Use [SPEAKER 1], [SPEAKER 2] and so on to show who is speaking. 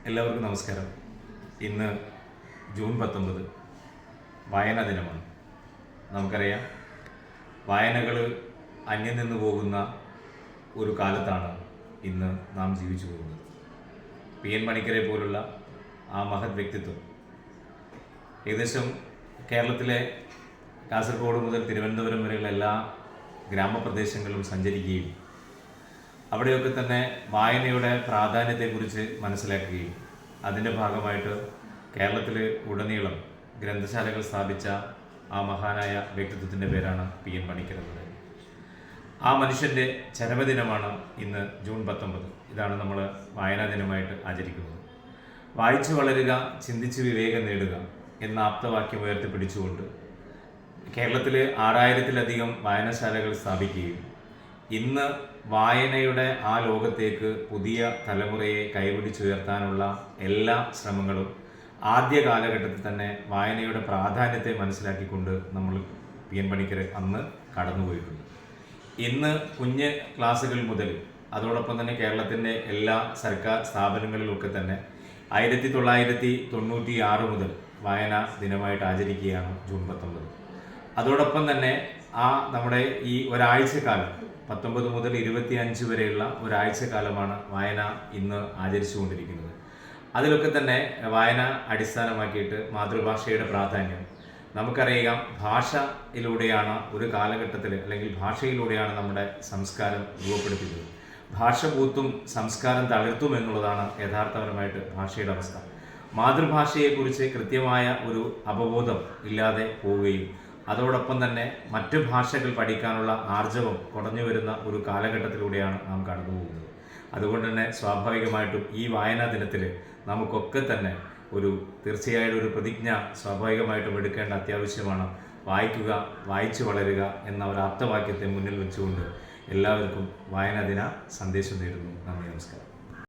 [SPEAKER 1] എല്ലാവർക്കും നമസ്കാരം. ഇന്ന് ജൂൺ 19 വായനാ ദിനമാണ്. നമുക്കറിയാം, വായനകൾ അന്യം നിന്ന് പോകുന്ന ഒരു കാലത്താണ് ഇന്ന് നാം ജീവിച്ചു പോകുന്നത്. പി.എൻ. പണിക്കരെ പോലുള്ള ആ മഹത് വ്യക്തിത്വം ഏകദേശം കേരളത്തിലെ കാസർഗോഡ് മുതൽ തിരുവനന്തപുരം വരെയുള്ള എല്ലാ ഗ്രാമപ്രദേശങ്ങളിലും സഞ്ചരിക്കുകയും അവിടെയൊക്കെ തന്നെ വായനയുടെ പ്രാധാന്യത്തെക്കുറിച്ച് മനസ്സിലാക്കുകയും അതിൻ്റെ ഭാഗമായിട്ട് കേരളത്തിൽ ഉടനീളം ഗ്രന്ഥശാലകൾ സ്ഥാപിച്ച ആ മഹാനായ വ്യക്തിത്വത്തിൻ്റെ പേരാണ് പി.എൻ. പണിക്കർ എന്ന് പറയുന്നത്. ആ മനുഷ്യൻ്റെ ചരമദിനമാണ് ഇന്ന് ജൂൺ 19. ഇതാണ് നമ്മൾ വായനാ ദിനമായിട്ട് ആചരിക്കുന്നത്. വായിച്ചു വളരുക, ചിന്തിച്ച് വിവേകം നേടുക എന്ന ആപ്തവാക്യം ഉയർത്തിപ്പിടിച്ചുകൊണ്ട് കേരളത്തിൽ 6000-ലധികം വായനശാലകൾ സ്ഥാപിക്കുകയും ഇന്ന് വായനയുടെ ആ ലോകത്തേക്ക് പുതിയ തലമുറയെ കൈപിടിച്ചുയർത്താനുള്ള എല്ലാ ശ്രമങ്ങളും ആദ്യ കാലഘട്ടത്തിൽ തന്നെ വായനയുടെ പ്രാധാന്യത്തെ മനസ്സിലാക്കിക്കൊണ്ട് നമ്മൾ പി.എൻ. പണിക്കർ അന്ന് കടന്നുപോയിട്ടുണ്ട്. ഇന്ന് കുഞ്ഞ് ക്ലാസ്സുകൾ മുതൽ അതോടൊപ്പം തന്നെ കേരളത്തിൻ്റെ എല്ലാ സർക്കാർ സ്ഥാപനങ്ങളിലൊക്കെ തന്നെ 1996 മുതൽ വായനാ ദിനമായിട്ട് ആചരിക്കുകയാണ് ജൂൺ 19. അതോടൊപ്പം തന്നെ നമ്മുടെ ഈ ഒരാഴ്ചക്കാലം 19 മുതൽ 25 വരെയുള്ള ഒരാഴ്ചക്കാലമാണ് വായന ഇന്ന് ആചരിച്ചുകൊണ്ടിരിക്കുന്നത്. അതിലൊക്കെ തന്നെ വായന അടിസ്ഥാനമാക്കിയിട്ട് മാതൃഭാഷയുടെ പ്രാധാന്യം നമുക്കറിയാം. ഭാഷയിലൂടെയാണ് ഒരു കാലഘട്ടത്തിൽ, അല്ലെങ്കിൽ ഭാഷയിലൂടെയാണ് നമ്മുടെ സംസ്കാരം രൂപപ്പെടുത്തിയത്. ഭാഷ പൂത്തും സംസ്കാരം തളിർത്തും എന്നുള്ളതാണ് യഥാർത്ഥപരമായിട്ട് ഭാഷയുടെ അവസ്ഥ. മാതൃഭാഷയെക്കുറിച്ച് കൃത്യമായ ഒരു അവബോധം ഇല്ലാതെ പോവുകയും അതോടൊപ്പം തന്നെ മറ്റു ഭാഷകൾ പഠിക്കാനുള്ള ആർജവം കുറഞ്ഞു വരുന്ന ഒരു കാലഘട്ടത്തിലൂടെയാണ് നാം കടന്നു പോകുന്നത്. അതുകൊണ്ട് തന്നെ സ്വാഭാവികമായിട്ടും ഈ വായനാ ദിനത്തിൽ നമുക്കൊക്കെ തന്നെ തീർച്ചയായിട്ടും ഒരു പ്രതിജ്ഞ സ്വാഭാവികമായിട്ടും എടുക്കേണ്ട അത്യാവശ്യമാണ്. വായിക്കുക, വായിച്ചു വളരുക എന്ന ഒരു ആപ്തവാക്യത്തെ മുന്നിൽ വെച്ചുകൊണ്ട് എല്ലാവർക്കും വായനാ ദിന സന്ദേശം നേരുന്നു. നന്ദി, നമസ്കാരം.